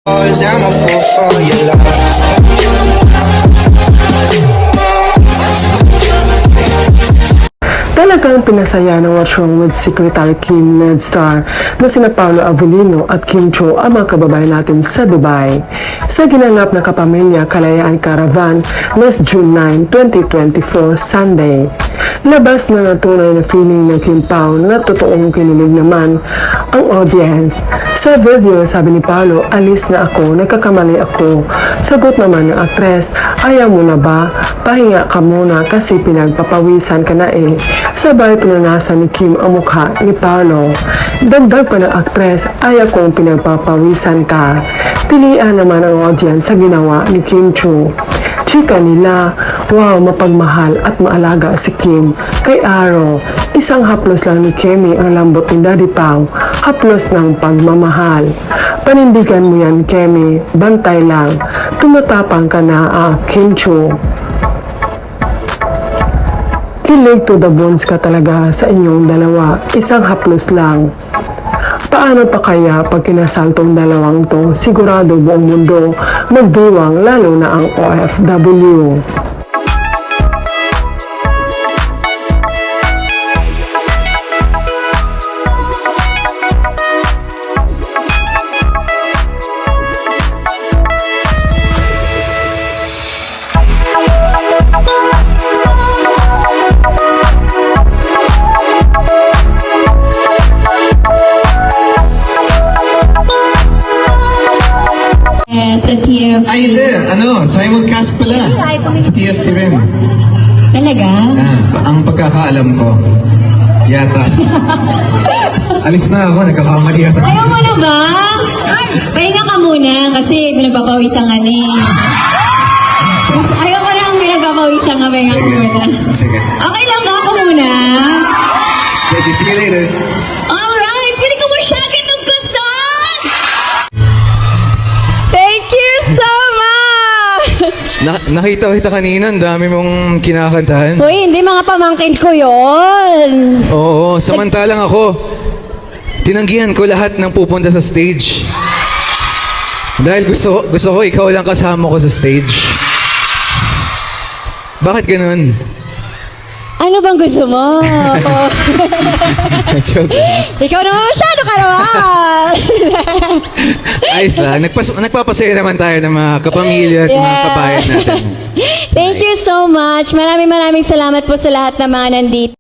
I'm a fool for your love. Talagang pinasaya ng What's Wrong with Secretary Kim Ned Star na sina Paolo Avellino at Kim Cho ang mga kababayan natin sa Dubai. Sa ginanap na Kapamilya Kalayaan Caravan last June 9, 2024, Sunday. Labas na natunay na feeling ng Kim Pao na totoong kinilig naman ang audience. Sa video, sabi ni Paolo, alis na ako, nagkakamali ako. Sagot naman ng aktres, ayaw mo na ba? Pahinga ka muna kasi pinagpapawisan ka na eh. Sabay pinanasan ni Kim ang mukha ni Paolo. Dagdag pa ng aktres, ayaw kong pinagpapawisan ka. Pilian naman ang audience sa ginawa ni Kim Cho. Chika nila, wow, mapagmahal at maalaga si Kim. Kay Aro, isang haplos lang ni Kemi ang lambot ni Daddy Pao, haplos ng pagmamahal. Panindigan mo yan, Kemi, bantay lang. Tumatapang ka na, Kim Cho. Kilig to the bones ka talaga sa inyong dalawa, isang haplos lang. Paano pa kaya pag kinasal tong dalawang to, sigurado buong mundo magdiwang lalo na ang OFW. Sa TFC. Ay, hindi. Simulcast pala. Sa TFC rin. Talaga? Ang pagkakaalam ko. Yata. Alis na ako, nagkakamali yata. Ayaw mo na ba? Pahinga ka muna kasi pinagpapawisan ka na eh. Ayaw ko lang pinagpapawisan ka, pahinga ka muna. Sige. Okay lang ba ako muna? Okay, see you later. Alright, pwede ka mo siya kitugkasan! Thank you so much! Nakita kita kanina, ang dami mong kinakantahan. Hoy, hindi mga pamangkin ko yon. Oo, samantalang ako, tinanggihan ko lahat ng pupunta sa stage. Dahil gusto ko ikaw lang kasama ko sa stage. Bakit ganun? Ano bang gusto mo? Joke. Ikaw naman masyado ka naman! Ayos lang. Nagpapasaya naman tayo ng mga kapamilya at mga kabayan natin. Thank you so much. Maraming salamat po sa lahat ng mga nandito.